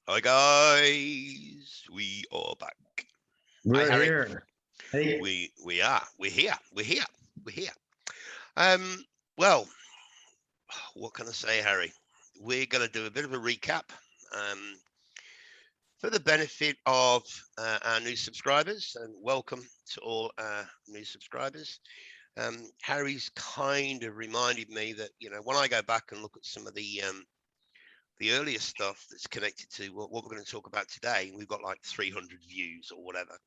Hi guys, we are back. Hi We're Harry. here. Hey, We are. We're here. We're here. We're here. Um. Well, what can I say, Harry? We're going to do a bit of a recap. Um. For the benefit of our new subscribers, and welcome to all our new subscribers. Harry's kind of reminded me that when I go back and look at some of the earlier stuff that's connected to what we're going to talk about today, we've got like 300 views or whatever.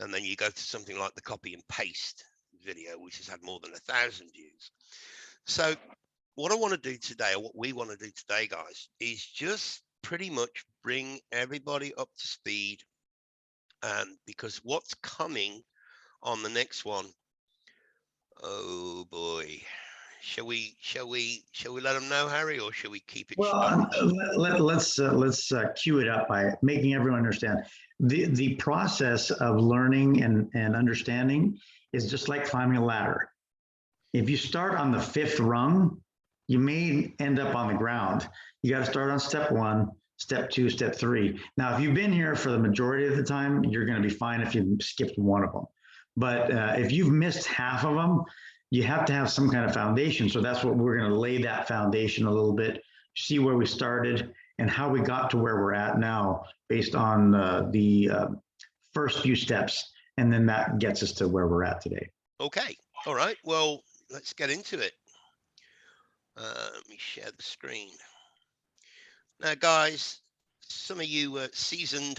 And then you go to something like the copy and paste video, which has had more than 1,000 views. So what I want to do today, or what we want to do today, guys, is just pretty much bring everybody up to speed. Because what's coming on the next one, oh boy. Shall we let them know, Harry, or shall we keep it well, hush hush? let's cue it up by making everyone understand the process of learning and understanding is just like climbing a ladder. If you start on the fifth rung, you may end up on the ground. You got to start on step one, step two, step three. Now, if you've been here for the majority of the time, you're going to be fine if you skipped one of them. But if you've missed half of them, you have to have some kind of foundation. So that's what we're going to lay that foundation a little bit, see where we started and how we got to where we're at now based on the first few steps. And then that gets us to where we're at today. Okay. All right. Well, let's get into it. Let me share the screen. Now, guys, some of you seasoned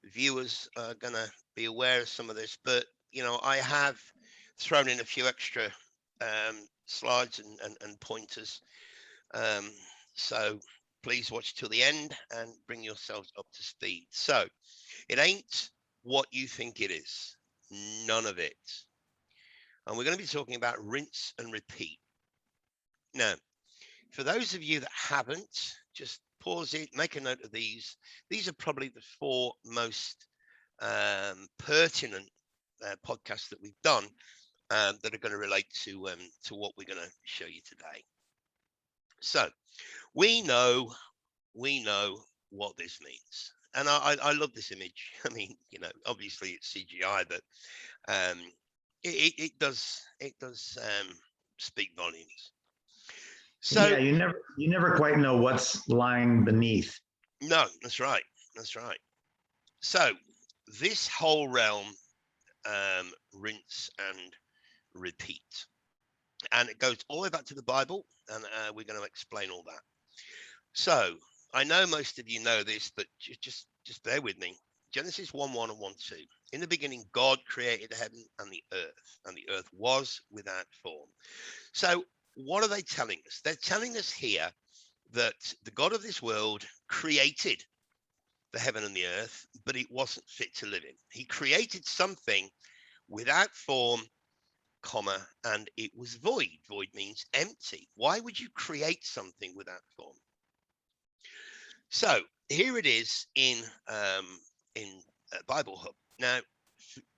viewers are going to be aware of some of this, but, I have thrown in a few extra slides and pointers. Um, so please watch till the end and bring yourselves up to speed. So it ain't what you think it is. None of it. And we're going to be talking about rinse and repeat. Now, for those of you that haven't, just pause it, make a note of these. These are probably the four most pertinent podcasts that we've done that are going to relate to what we're going to show you today. So we know what this means, and I love this image. I mean, obviously it's CGI, but um, it does speak volumes. So Yeah, you never quite know what's lying beneath. no, that's right. That's right. So this whole realm, rinse and repeat, and it goes all the way back to the Bible, and we're going to explain all that. So I know most of you know this, but just bear with me. Genesis 1:1 and 1:2. In the beginning, God created the heaven and the earth was without form. So what are they telling us? They're telling us here that the God of this world created the heaven and the earth, but it wasn't fit to live in. He created something without form, comma, and it was void. Void means empty. Why would you create something without form? So here it is in Bible Hub. Now,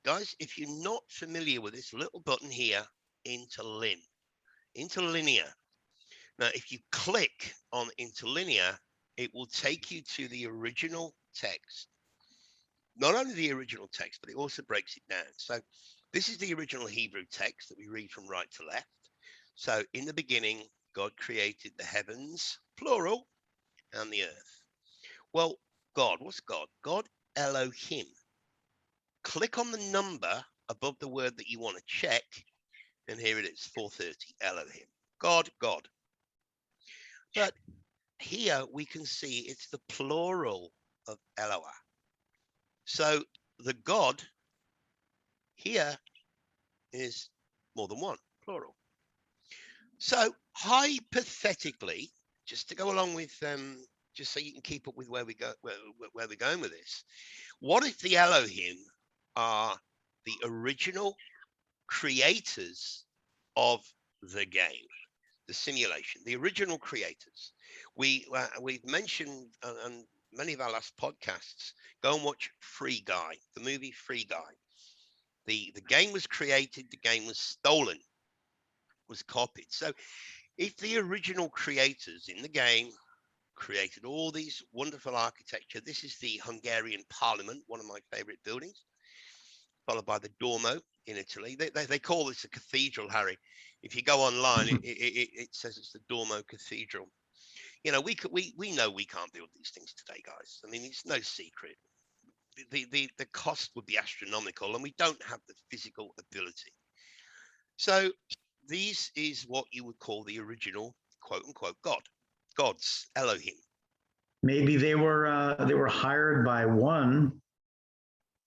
guys, if you're not familiar with this little button here, interlinear. Now, if you click on interlinear, it will take you to the original text. Not only the original text, but it also breaks it down. So this is the original Hebrew text that we read from right to left. So in the beginning, God created the heavens, plural, and the earth. Well, God, what's God? God, Elohim. Click on the number above the word that you want to check, and here it is, 430, Elohim. God, God. But here we can see it's the plural of Eloah. So the God here is more than one, plural. So hypothetically, just to go along with, just so you can keep up with where we're going with this. What if the Elohim are the original creators of the game, the simulation, the original creators? We've mentioned on many of our last podcasts. Go and watch Free Guy, the movie Free Guy. The game was created, the game was stolen, was copied. So if the original creators in the game created all these wonderful architecture. This is the Hungarian Parliament, one of my favorite buildings, followed by the Duomo in Italy. They call this a cathedral, Harry. If you go online, it says it's the Duomo Cathedral. You know, we know we can't build these things today, guys. I mean, it's no secret. The cost would be astronomical, and we don't have the physical ability. So this is what you would call the original quote unquote gods, Elohim. Maybe they were hired by one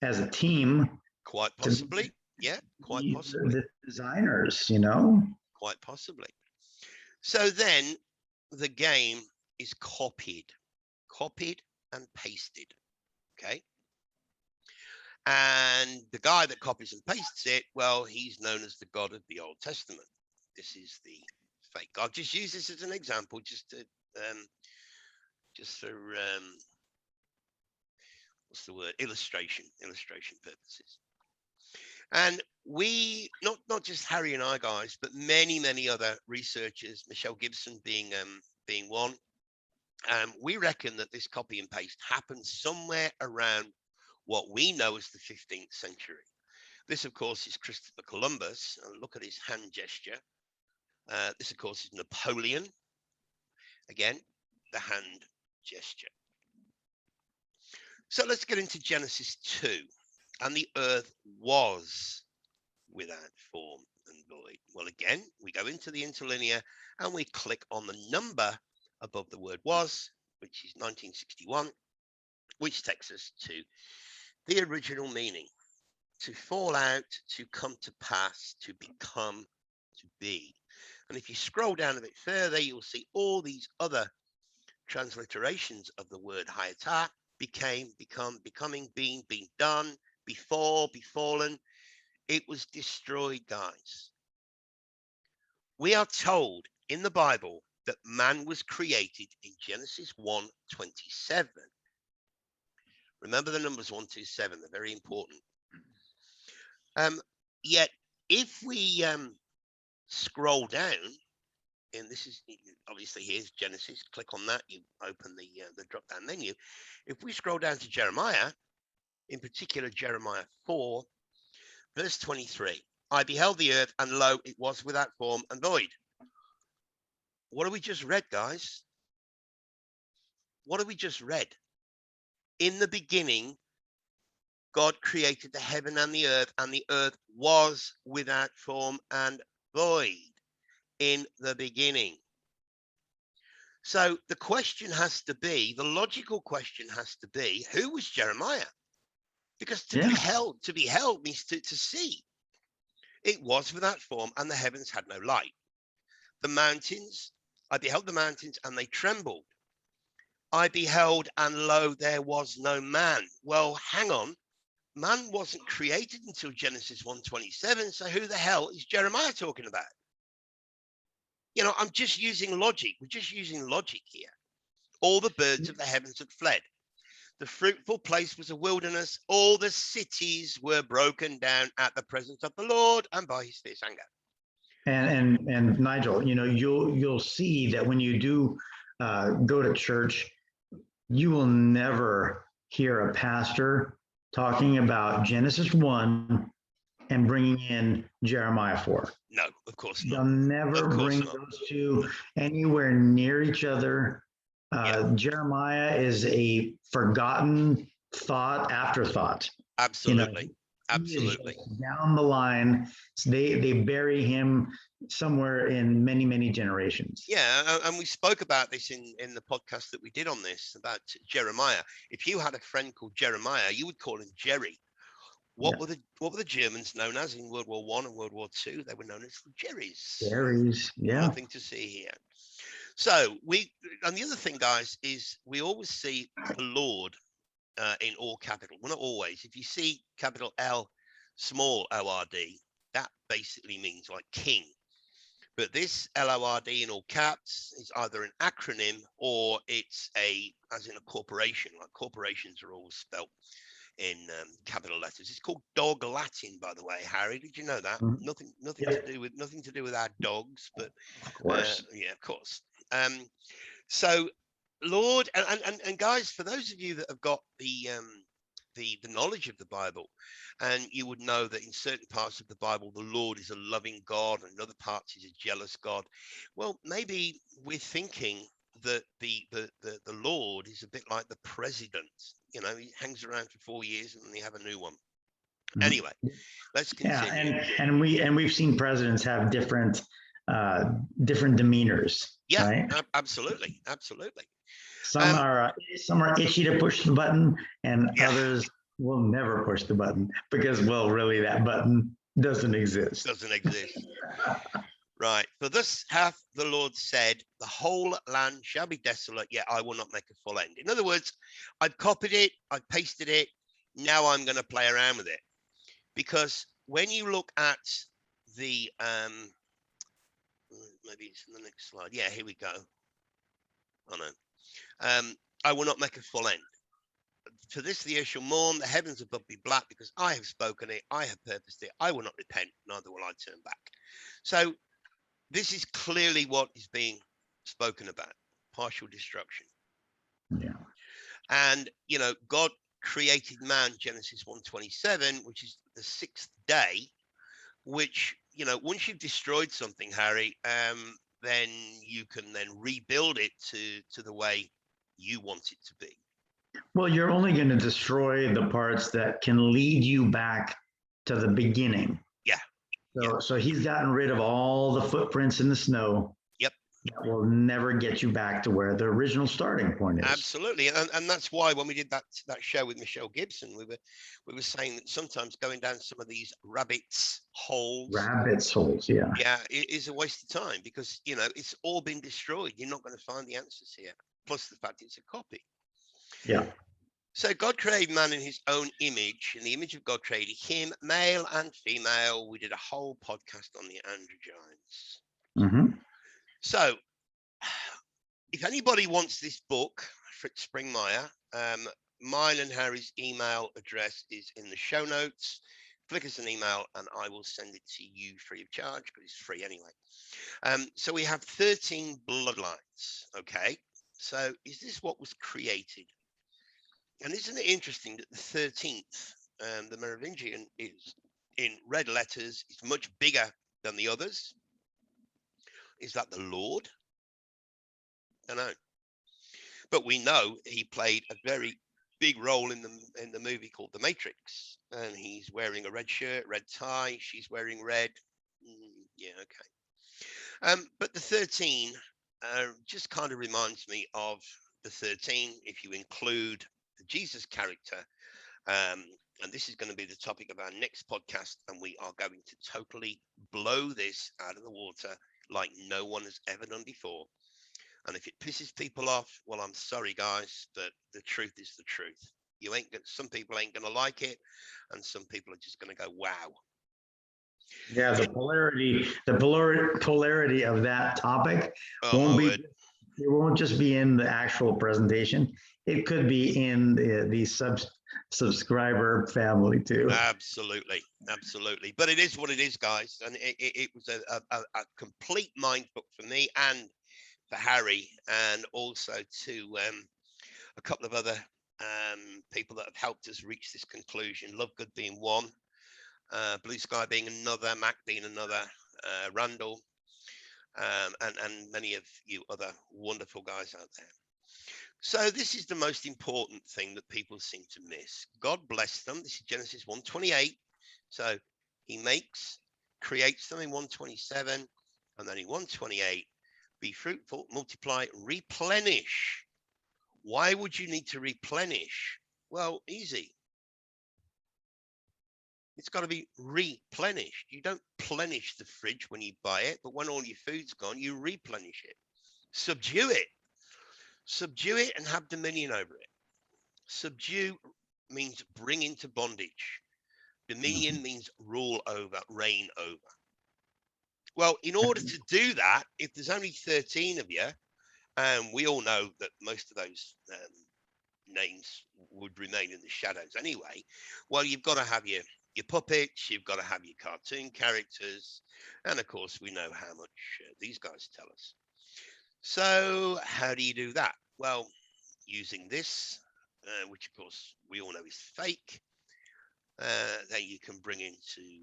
as a team Quite to possibly. Yeah, quite be possibly. the designers, you know? Quite possibly. So then the game is copied and pasted. Okay. And the guy that copies and pastes it, well, he's known as the God of the Old Testament. This is the fake God. Just use this as an example, just for what's the word? Illustration purposes. And we, not just Harry and I, guys, but many other researchers, Michelle Gibson being one, we reckon that this copy and paste happened somewhere around what we know as the 15th century. This, of course, is Christopher Columbus. Look at his hand gesture. This, of course, is Napoleon. Again, the hand gesture. So let's get into Genesis 2. And the earth was without form and void. Well, again, we go into the interlinear and we click on the number above the word was, which is 1961, which takes us to the original meaning: to fall out, to come to pass, to become, to be. And if you scroll down a bit further, you'll see all these other transliterations of the word hayata: became, become, becoming, being, being done, befall, befallen. It was destroyed, guys. We are told in the Bible that man was created in Genesis 1:27. Remember the numbers 127, they're very important. Yet if we scroll down, and this is obviously, here's Genesis, click on that, you open the drop down menu. If we scroll down to Jeremiah, in particular Jeremiah 4 verse 23, I beheld the earth, and lo, it was without form and void. What have we just read, guys? What have we just read? In the beginning, God created the heaven and the earth was without form and void in the beginning. So the question has to be, the logical question has to be, who was Jeremiah? Because to beheld means to see. It was without form, and the heavens had no light. The mountains, I beheld the mountains, and they trembled. I beheld, and lo, there was no man. Well, hang on. Man wasn't created until Genesis 1:27, so who the hell is Jeremiah talking about? You know, I'm just using logic. We're just using logic here. All the birds of the heavens had fled. The fruitful place was a wilderness. All the cities were broken down at the presence of the Lord and by his fierce anger. And Nigel, you know, you'll see that when you do go to church, you will never hear a pastor talking about Genesis 1 and bringing in Jeremiah 4. No, of course They'll not. never bring those two anywhere near each other. Jeremiah is a forgotten thought, afterthought. Absolutely. You know, absolutely. Down the line, they bury him somewhere in many generations. Yeah, and we spoke about this in the podcast that we did on this about Jeremiah. If you had a friend called Jeremiah, you would call him Jerry. What were the Germans known as in World War I and World War II? They were known as the Jerrys. Jerry's, yeah. Nothing to see here. So and the other thing, guys, is we always see the Lord in all capital. Well, not always. If you see capital L, small O-R-D, that basically means like king. But this L-O-R-D in all caps is either an acronym or it's as in a corporation. Like corporations are always spelt in capital letters. It's called dog Latin, by the way, Harry. Did you know that? Mm-hmm. Nothing to do with our dogs, but of course. yeah, of course. So Lord, and guys, for those of you that have got the knowledge of the Bible, and you would know that in certain parts of the Bible, the Lord is a loving God, and in other parts, he's a jealous God. Well, maybe we're thinking that the Lord is a bit like the president. You know, he hangs around for 4 years and then they have a new one. Mhm. Anyway, let's Yeah, continue. and we've seen presidents have uh, different demeanors, Yeah, right? absolutely, absolutely. Some Um, are some are itchy to push the button, and yeah, others will never push the button because, well, really, that button doesn't exist. doesn't exist. Right. For thus hath the Lord said, the whole land shall be desolate, yet I will not make a full end. In other words, I've copied it, I've pasted it. Now I'm going to play around with it. Because when you look at the, maybe it's in the next slide. Yeah, here we go. Oh no. I will not make a full end. For this the earth shall mourn, the heavens above be black, because I have spoken it, I have purposed it, I will not repent, neither will I turn back. So this is clearly what is being spoken about, partial destruction. Yeah. And, you know, God created man, Genesis 1:27, which is the sixth day, which, you know, once you've destroyed something, Harry, then you can then rebuild it to the way you want it to be. Well, you're only going to destroy the parts that can lead you back to the beginning. Yeah. Yeah. So he's gotten rid of all the footprints in the snow Yep. that will never get you back to where the original starting point is. Absolutely, and that's why when we did that show with Michelle Gibson, we were saying that sometimes going down some of these rabbits holes, Rabbit's holes, yeah. yeah, it is a waste of time, because you know it's all been destroyed. You're not going to find the answers here. Plus the fact it's a copy. Yeah. So God created man in his own image. In the image of God created him, male and female. We did a whole podcast on the androgynes. Mm-hmm. So if anybody wants this book, Fritz Springmeier, mine and Harry's email address is in the show notes. Flick us an email and I will send it to you free of charge, because it's free anyway. So we have 13 bloodlines. Okay. So is this what was created? And isn't it interesting that the 13th, the Merovingian, is in red letters, it's much bigger than the others? Is that the Lord? I don't know. But we know he played a very big role in the movie called The Matrix, and he's wearing a red shirt, red tie. She's wearing red. Yeah, okay. But the 13 just kind of reminds me of the 13 if you include the Jesus character. And this is going to be the topic of our next podcast, and we are going to totally blow this out of the water like no one has ever done before. And if it pisses people off, well, I'm sorry, guys, but the truth is the truth. You ain't gonna, some people ain't going to like it, and some people are just going to go, wow. Yeah, the polarity of that topic Oh, won't my be, word. it won't just be in the actual presentation. It could be in the subscriber family too. Absolutely. Absolutely. But it is what it is, guys. And it was a complete mind fuck for me and for Harry, and also to a couple of other people that have helped us reach this conclusion. Love Good being one, Blue Sky being another, Mac being another, Randall, and many of you other wonderful guys out there. So this is the most important thing that people seem to miss. God bless them. This is Genesis 1:28. So he creates them in 1:27, and then in 1:28, be fruitful, multiply, replenish. Why would you need to replenish? Well, easy. It's got to be replenished. You don't plenish the fridge when you buy it, but when all your food's gone, you replenish it. Subdue it. Subdue it and have dominion over it. Subdue means bring into bondage. Dominion means rule over, reign over. Well, in order to do that, if there's only 13 of you, and we all know that most of those names would remain in the shadows anyway, well, you've got to have your puppets, you've got to have your cartoon characters, and of course, we know how much these guys tell us. So how do you do that? Well, using this, which of course we all know is fake, then you can bring into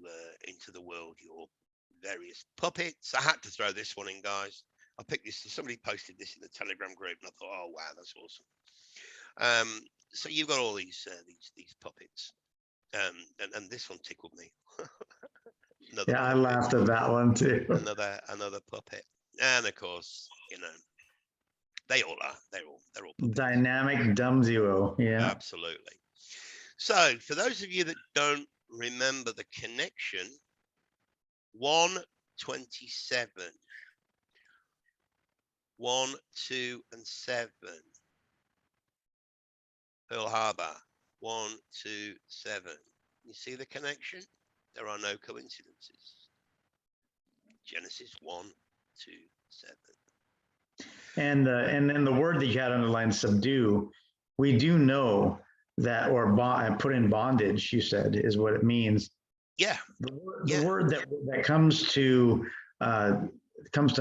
the world your various puppets. I had to throw this one in, guys. I picked this. Somebody posted this in the Telegram group, and I thought, oh wow, that's awesome. So you've got all these puppets, and this one tickled me. Another Yeah, I puppet, laughed at that one too. another puppet, and of course, they all are. They're all puppets. Dynamic dumb duo. Yeah. Absolutely. So for those of you that don't remember the connection, 127, 1, 2, and 7. Pearl Harbor, 1, 2, 7. You see the connection? There are no coincidences. Genesis 1, 2, 7. And then the word that you had underlined, subdue, we do know that, or put in bondage, you said, is what it means. Yeah. The word that comes to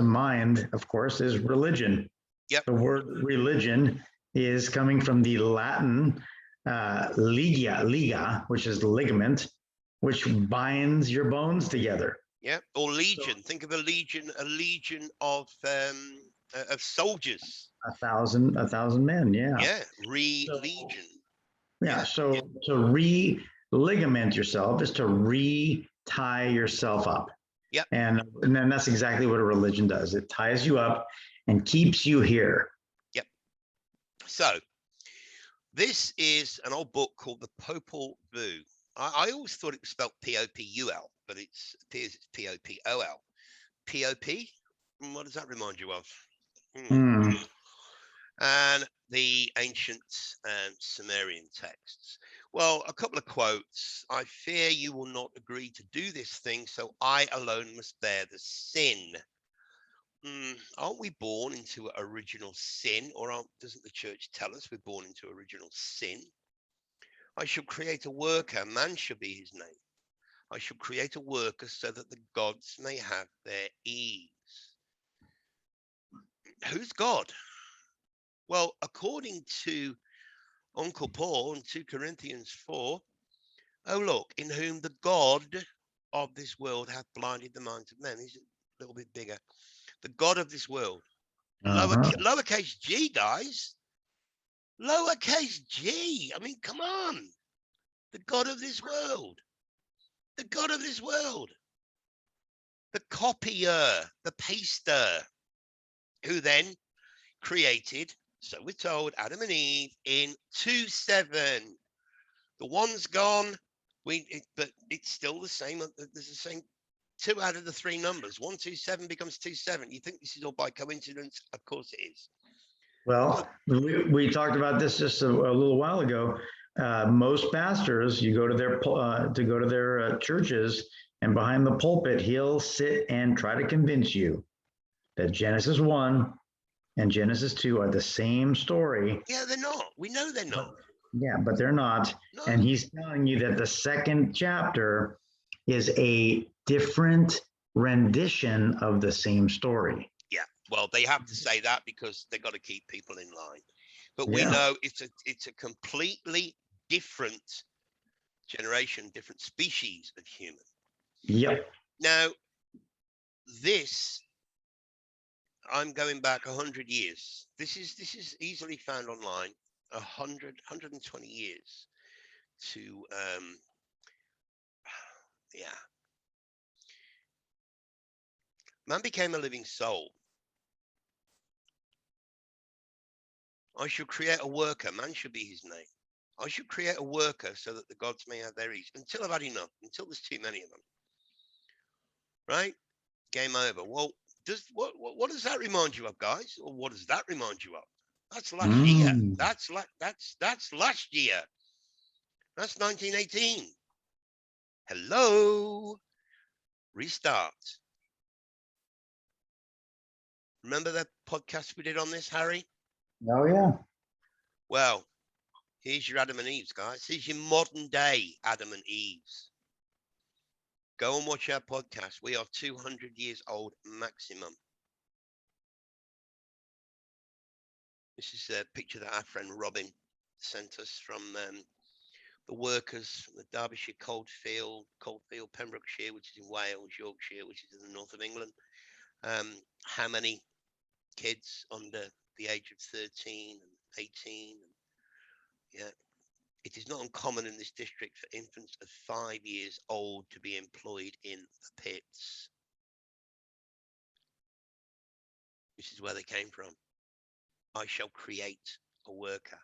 mind, of course, is religion. Yep. The word religion is coming from the Latin liga, which is ligament, which binds your bones together. Yeah. Or legion. So, think of a legion of soldiers. 1,000 men. Yeah. Yeah. Legion. Yeah. So to re-ligament yourself is to re-tie yourself up. Yep. And then that's exactly what a religion does. It ties you up and keeps you here. Yep. So this is an old book called The Popol Vuh. I always thought it was spelled P-O-P-U-L, but it appears it's P-O-P-O-L. P-O-P? What does that remind you of? And the ancient Sumerian texts. Well, a couple of quotes. I fear you will not agree to do this thing, so I alone must bear the sin. Aren't we born into original sin, or doesn't the church tell us we're born into original sin? I shall create a worker, man shall be his name. I shall create a worker so that the gods may have their ease. Who's God? Well, according to Uncle Paul in 2 Corinthians 4, oh look, in whom the God of this world hath blinded the minds of men. He's a little bit bigger. The God of this world. Lowercase g, guys. Lowercase g. I mean, come on. The God of this world. The God of this world. The copier, the paster, who then created, so we're told, Adam and Eve in 2-7. The one's gone, but it's still the same. There's the same 2 out of the 3 numbers. 127 becomes 27. You think this is all by coincidence? Of course it is. Well, we talked about this just a little while ago. Most pastors, you go to their churches, and behind the pulpit, he'll sit and try to convince you that Genesis 1 and Genesis 2 are the same story. Yeah, they're not. We know they're not. But they're not. No. And he's telling you that the second chapter is a different rendition of the same story. Yeah, well, they have to say that because they've got to keep people in line. But we know it's a completely different generation, different species of human. Yep. Now, this, I'm going back 100 years. This is easily found online. 120 years to man became a living soul. I shall create a worker, man shall be his name. I should create a worker so that the gods may have their ease. Until I've had enough, until there's too many of them. Right? Game over. Well, what does that remind you of, guys? Or what does that remind you of? That's last year. That's last year. That's 1918. Hello. Restart. Remember that podcast we did on this, Harry? Oh, yeah. Well, here's your Adam and Eve's, guys. Here's your modern day Adam and Eve's. Go and watch our podcast. We are 200 years old maximum. This is a picture that our friend Robin sent us from the workers from the Derbyshire Coldfield, Pembrokeshire, which is in Wales, Yorkshire, which is in the north of England. How many kids under the age of 13 and 18? Yeah, it is not uncommon in this district for infants of 5 years old to be employed in the pits. This is where they came from. I shall create a worker.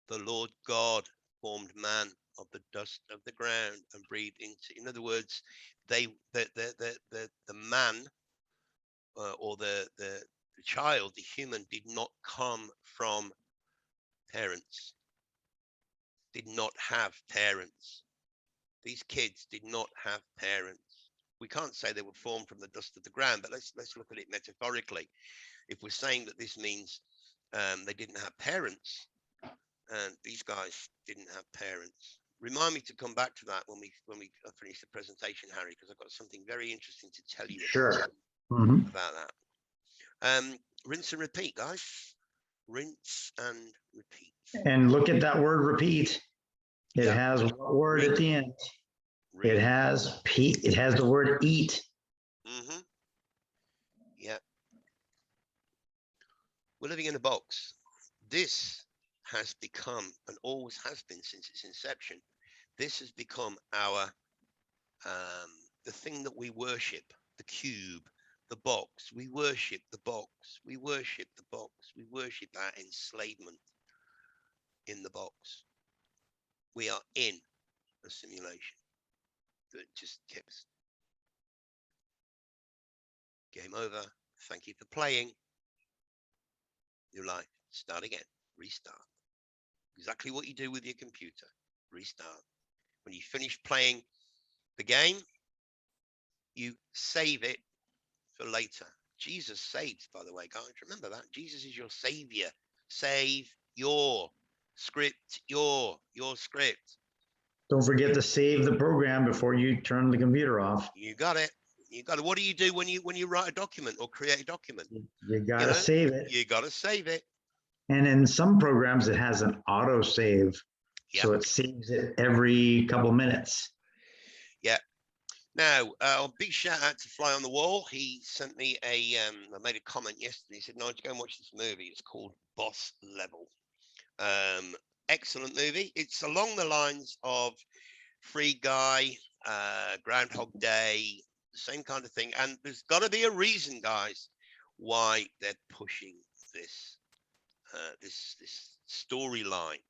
The Lord God formed man of the dust of the ground and breathed into. In other words, the man or the child, the human, did not come from parents. Did not have parents. These kids did not have parents. We can't say they were formed from the dust of the ground, but let's look at it metaphorically. If we're saying that this means they didn't have parents, and these guys didn't have parents. Remind me to come back to that when we finish the presentation, Harry, because I've got something very interesting to tell you Sure. about that. Rinse and repeat, guys. Rinse and repeat. And look at that word repeat. It has what word at the end? It has it has the word eat. Yeah. We're living in a box. This has become, and always has been since its inception, this has become our the thing that we worship, the cube, the box. We worship the box. We worship the box. We worship our enslavement in the box. We are in a simulation that just keeps. Game over. Thank you for playing. New life. Start again. Restart. Exactly what you do with your computer. Restart. When you finish playing the game, you save it for later. Jesus saves, by the way, guys. Remember that. Jesus is your savior. Save your script, your script. Don't forget to save the program before you turn the computer off. You got it. You got it. What do you do when you write a document or create a document? You got to save it. You got to save it. And in some programs, it has an auto save. Yep. So it saves it every couple of minutes. Yeah. Now, a big shout out to Fly on the Wall. He sent me I made a comment yesterday. He said, no, go and watch this movie. It's called Boss Level. Excellent movie. It's along the lines of Free Guy, Groundhog Day, the same kind of thing. And there's got to be a reason, guys, why they're pushing this this storyline.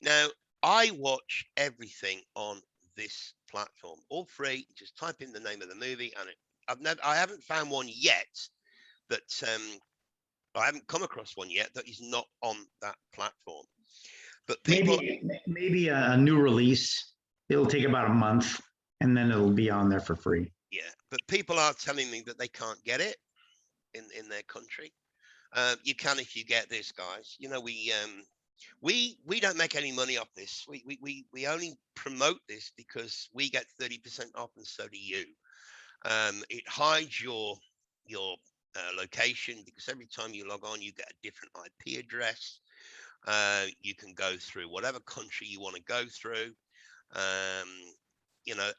Now, I watch everything on this platform, all free. Just type in the name of the movie, and I haven't found one yet that I haven't come across one yet that is not on that platform. But people, maybe a new release. It'll take about a month, and then it'll be on there for free. Yeah, but people are telling me that they can't get it in their country. You can if you get this, guys. You know, we don't make any money off this. We only promote this because we get 30% off, and so do you. It hides your location, because every time you log on, you get a different IP address. You can go through whatever country you want to go through. You know,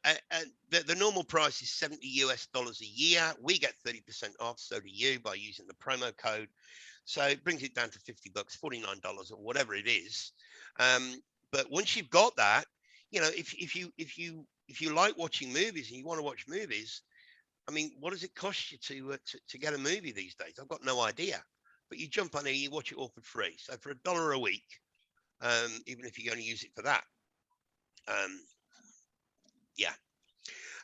the normal price is $70 US a year. We get 30% off, so do you, by using the promo code. So it brings it down to $50, $49 or whatever it is. But once you've got that, you know, if you like watching movies and you want to watch movies, I mean, what does it cost you to get a movie these days? I've got no idea. But you jump on here, you watch it all for free. So for $1 a week, even if you only use it for that, yeah.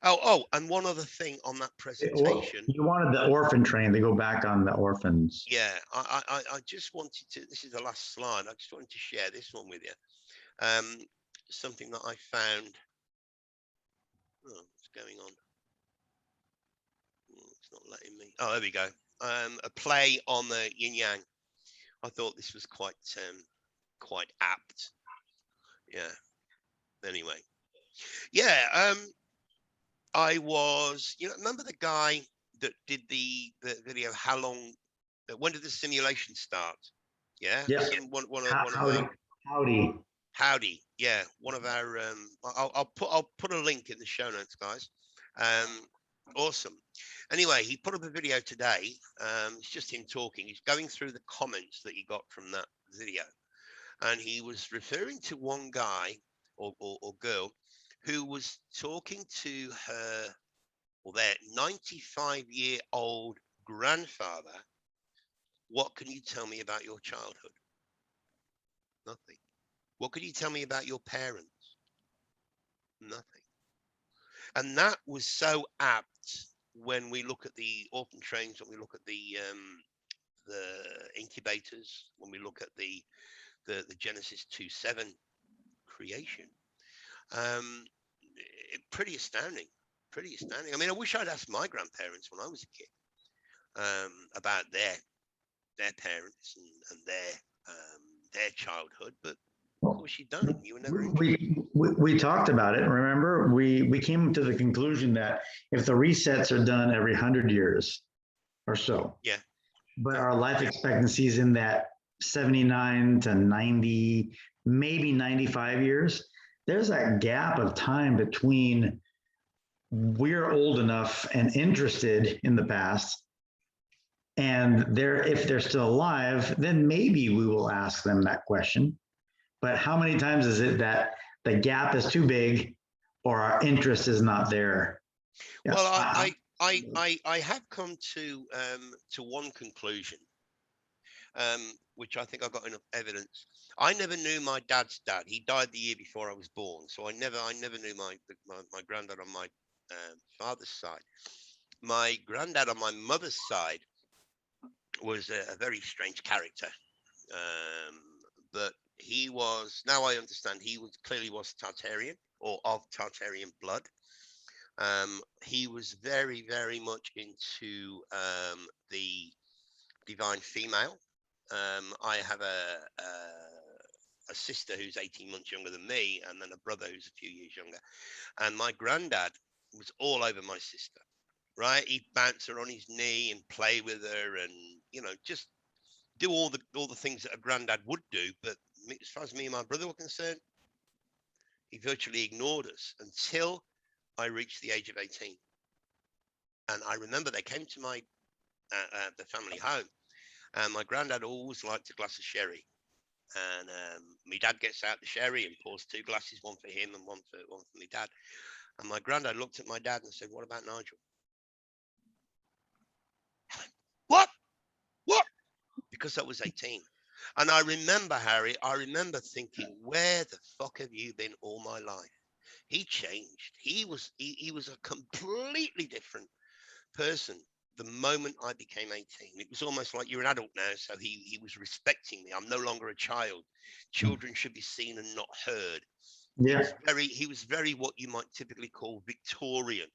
Oh, and one other thing on that presentation. You wanted the orphan train to go back on the orphans. Yeah, I just wanted to. This is the last slide. I just wanted to share this one with you. Something that I found. Oh, what's going on? It's not letting me. Oh, there we go. A play on the Yin Yang. I thought this was quite apt. Yeah. Anyway. Yeah. I was, remember the guy that did the video. How long? When did the simulation start? Yeah, Yep. one of our Howdy. Howdy. howdy. Yeah, one of our. I'll put a link in the show notes, guys. Awesome. Anyway, he put up a video today. It's just him talking. He's going through the comments that he got from that video, and he was referring to one guy or girl who was talking to her or their 95-year-old grandfather. What can you tell me about your childhood? Nothing. What can you tell me about your parents? Nothing. And that was so apt when we look at the orphan trains, when we look at the incubators, when we look at the Genesis 2:7 creation. Um, Pretty astounding. Pretty astounding. I mean, I wish I'd asked my grandparents when I was a kid about their parents and their childhood, but of course you don't. You were never interested. We talked about it. Remember, we came to the conclusion that if the resets are done every 100 years or so, Yeah, but yeah. our life expectancy is in that 79 to 90, maybe 95 years, there's that gap of time between we're old enough and interested in the past, and they're if they're still alive, then maybe we will ask them that question. But how many times is it that the gap is too big or our interest is not there? Yeah. Well, I have come to one conclusion, which I think I got enough evidence. I never knew my dad's dad. He died the year before I was born, so I never knew my granddad on my father's side. My granddad on my mother's side was a very strange character, um, but he was. Now I understand he was clearly was Tartarian or of Tartarian blood. He was very, very much into the divine female. I have a sister who's 18 months younger than me, and then a brother who's a few years younger. And my granddad was all over my sister, right? He'd bounce her on his knee and play with her, and just do all the things that a granddad would do. But as far as me and my brother were concerned, he virtually ignored us until I reached the age of 18. And I remember they came to the family home, and my granddad always liked a glass of sherry. And my dad gets out the sherry and pours two glasses, one for him and one for my dad. And my granddad looked at my dad and said, "What about Nigel?" What? What? Because I was 18. And I remember, Harry, I remember thinking, where the fuck have you been all my life? He changed. He was a completely different person the moment I became 18. It was almost like you're an adult now, so he was respecting me. I'm no longer a child. Children should be seen and not heard. He Yeah. was very what you might typically call Victorian.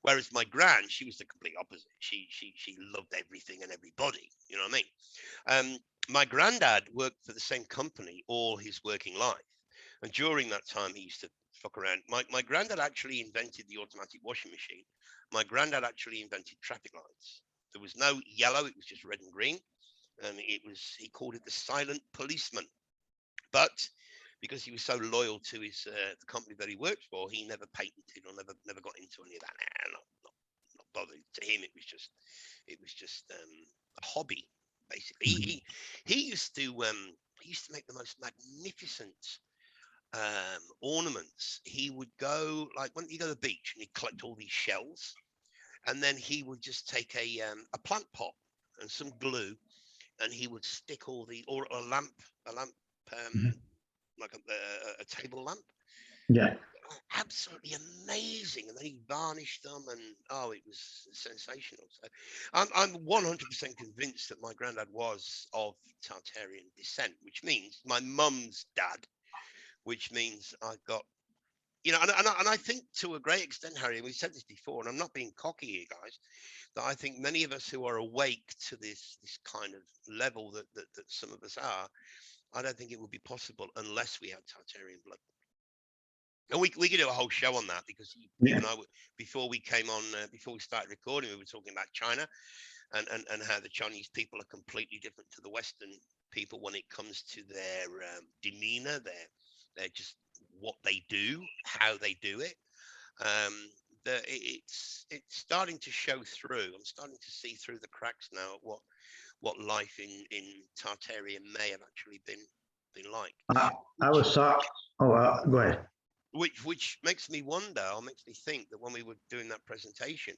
Whereas my gran, she was the complete opposite. She loved everything and everybody. You know what I mean? My granddad worked for the same company all his working life, and during that time, he used to fuck around. My granddad actually invented the automatic washing machine. My granddad actually invented traffic lights. There was no yellow; it was just red and green, and he called it the silent policeman. But because he was so loyal to his the company that he worked for, he never patented or never got into any of that. Not bothered. To him, it was just a hobby. Basically, he used to make the most magnificent ornaments. He would go like when you go to the beach and he'd collect all these shells, and then he would just take a plant pot and some glue, and he would stick all the or a lamp um, like a table lamp. Yeah. Absolutely amazing, and then he varnished them, and oh, it was sensational. So, I'm 100% convinced that my granddad was of Tartarian descent, which means my mum's dad, which means I've got, and I think to a great extent, Harry, and we've said this before, and I'm not being cocky here, guys, that I think many of us who are awake to this kind of level that some of us are, I don't think it would be possible unless we had Tartarian blood. And we could do a whole show on that, because you Yeah. and I, before we came on, before we started recording, we were talking about China, and how the Chinese people are completely different to the Western people when it comes to their demeanor, their just what they do, how they do it. Um, it's starting to show through. I'm starting to see through the cracks now at what life in Tartaria may have actually been like. Uh, I Which was talking. Oh, go ahead. which makes me wonder, or makes me think that when we were doing that presentation,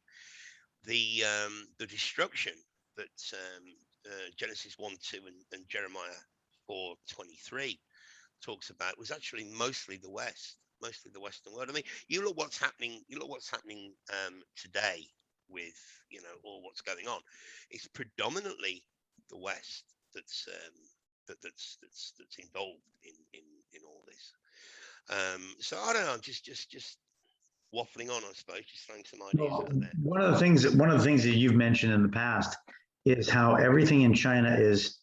the destruction that Genesis 1:2 and Jeremiah 4:23 talks about was actually mostly the West, mostly the Western world. I mean, you look what's happening. You look what's happening today with all what's going on. It's predominantly the West that's involved in all this. So I don't know. Just waffling on, I suppose. Just throwing some ideas Well, out there. one of the things that you've mentioned in the past is how everything in China is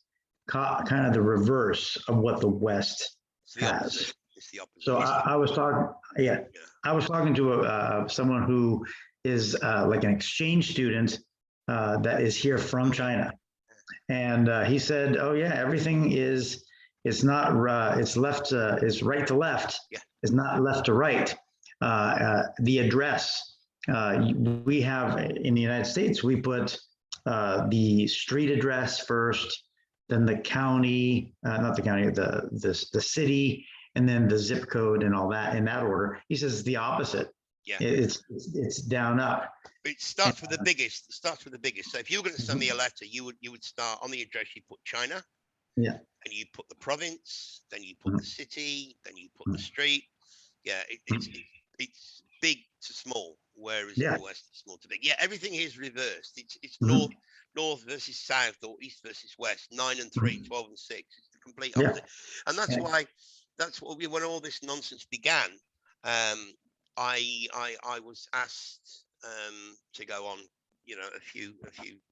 kind of the reverse of what the West It's the opposite. has. It's the opposite. So I was talking, yeah, Yeah. I was talking to someone who is like an exchange student that is here from China, and he said, "Oh yeah, everything is it's not it's left it's right to left. Yeah. It's not left to right. The address we have in the United States, we put the street address first, then the county, not the county, the city, and then the zip code and all that in that order." He says it's the opposite. Yeah. It's down up. It starts with the biggest. It starts with the biggest. So if you were going to send me a Mhm. letter, you would start on the address. You put China, Yeah. and you put the province, then you put the Mhm. city, then you put the Mhm. street. Yeah, it's big to small, whereas in Yeah. the West it's small to big. Yeah, everything here is reversed. It's Mhm. north versus south, or east versus west, 9 and 3, Mhm. 12 and 6. It's the complete Yeah. opposite. And that's why when all this nonsense began, um, I was asked to go on a few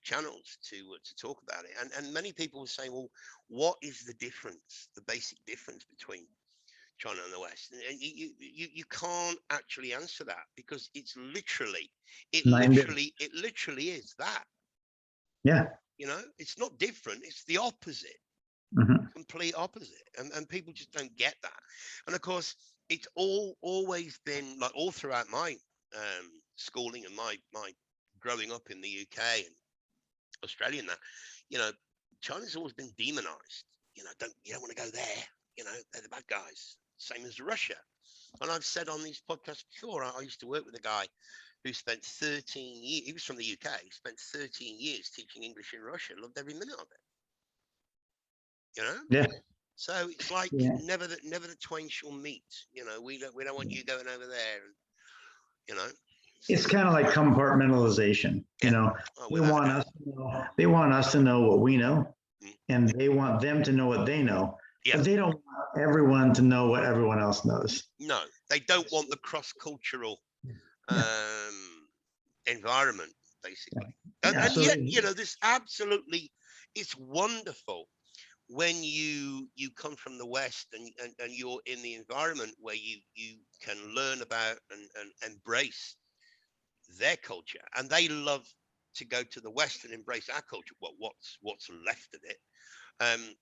channels to talk about it, and many people were saying, well, what is the difference, the basic difference between China and the West? And you can't actually answer that, because it Nine days. literally it literally is that. Yeah. It's not different, it's the opposite, Mhm. complete opposite, and people just don't get that. And of course, it's always been like, all throughout my schooling and my growing up in the UK and Australia, and that, you know China's always been demonized. You don't want to go there. They're the bad guys, same as Russia. And I've said on these podcasts before, I used to work with a guy who spent 13 years. He was from the UK. He spent 13 years teaching English in Russia. Loved every minute of it. You know. Yeah. So it's like Yeah. never the twain shall meet. We don't want you going over there. And, you know. So It's kind of like compartmentalization. yeah, oh, They without a want doubt. us to know, they want us to know what we know, Mm. and they want them to know what they know, Yeah. but they don't want everyone to know what everyone else knows. No, they don't want the cross-cultural Yeah. environment, basically. and, Yeah. and So yet, this absolutely, it's wonderful when you come from the West, and you're in the environment where you can learn about and embrace their culture, and they love to go to the West and embrace our culture, what's left of it, um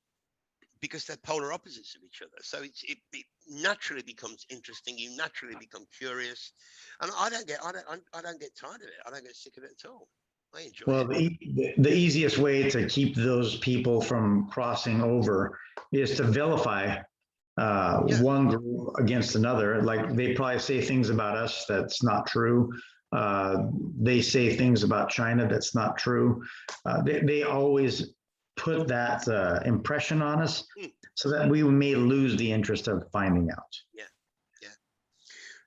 because they're polar opposites of each other. So it naturally becomes interesting. You naturally become curious, and I don't get tired of it. I don't get sick of it at all. I enjoy well, it. the easiest way to keep those people from crossing over is to vilify Yeah, one group against another. Like they probably say things about us that's not true. They say things about China that's not true. They always put that impression on us mm, so that we may lose the interest of finding out. yeah, yeah.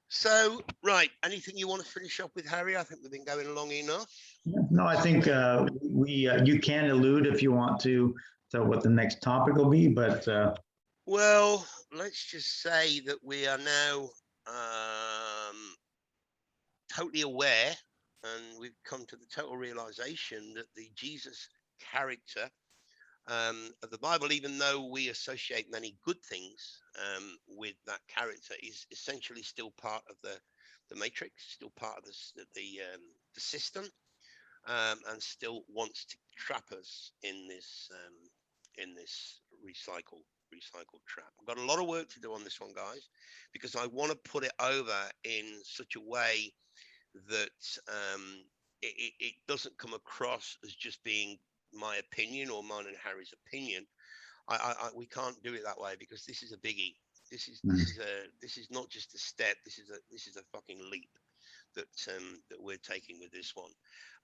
So right, anything you want to finish up with, Harry? I think we've been going long enough. No, I think we you can allude if you want to what the next topic will be, but Well, let's just say that we are now um, totally aware, and we've come to the total realization that the Jesus character of the Bible, even though we associate many good things with that character, is essentially still part of the matrix, still part of the system, and still wants to trap us in this recycle trap. I've got a lot of work to do on this one, guys, because I want to put it over in such a way that it doesn't come across as just being my opinion or mine and Harry's opinion. We can't do it that way, because this is a biggie. This is not just a step. This is a fucking leap that we're taking with this one.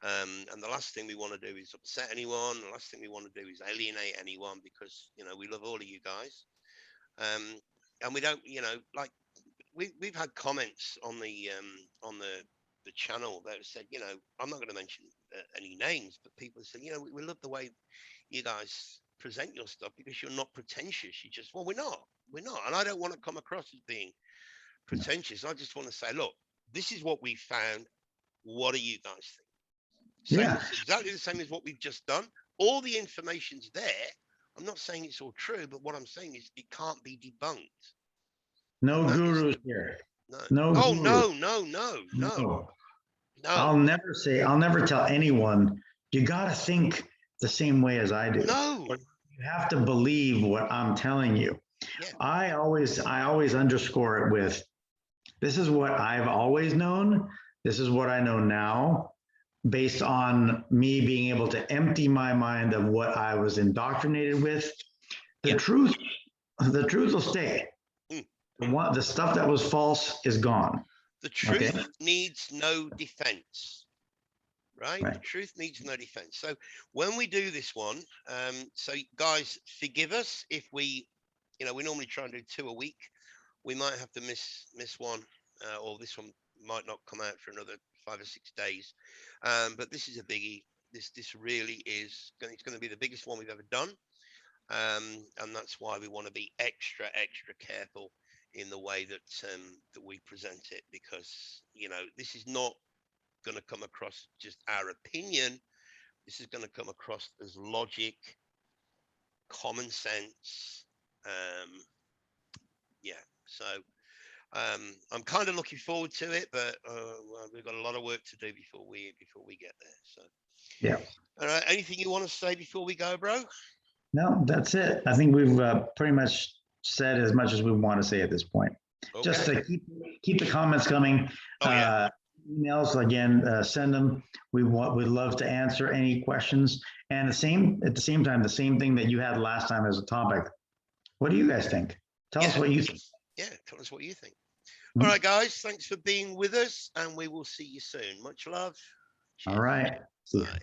And the last thing we want to do is upset anyone. The last thing we want to do is alienate anyone, because we love all of you guys. And we don't, like we've had comments on the channel that have said, I'm not going to mention any names, but people have said, we love the way you guys present your stuff, because you're not pretentious. You just, well, we're not. And I don't want to come across as being pretentious. I just want to say, look, this is what we found. What do you guys think? Same, exactly the same as what we've just done. All the information's there. I'm not saying it's all true, but what I'm saying is it can't be debunked. No gurus here. No. Oh, gurus. No. I'll never tell anyone, you got to think the same way as I do. No. You have to believe what I'm telling you. Yeah. I always underscore it with, this is what I've always known. This is what I know now, based on me being able to empty my mind of what I was indoctrinated with. The truth will stay. The stuff that was false is gone. The truth needs no defense, right? The truth needs no defense. So when we do this one, so guys, forgive us if we normally try and do 2 a week. We might have to miss one, or this one might not come out for another 5 or 6 days. But this is a biggie. This really is it's going to be the biggest one we've ever done. And that's why we want to be extra careful in the way that we present it, because this is not going to come across just our opinion. This is going to come across as logic, common sense. So I'm kind of looking forward to it, but we've got a lot of work to do before we get there. So all right, anything you want to say before we go, bro? No, that's it. I think we've pretty much said as much as we want to say at this point. Just to keep the comments coming. Emails again, send them. We'd love to answer any questions. And at the same time, the same thing that you had last time as a topic. What do you guys think? Tell us what you think. Yeah, tell us what you think. All right, guys, thanks for being with us, and we will see you soon. Much love. Cheers. All right. See you. Bye.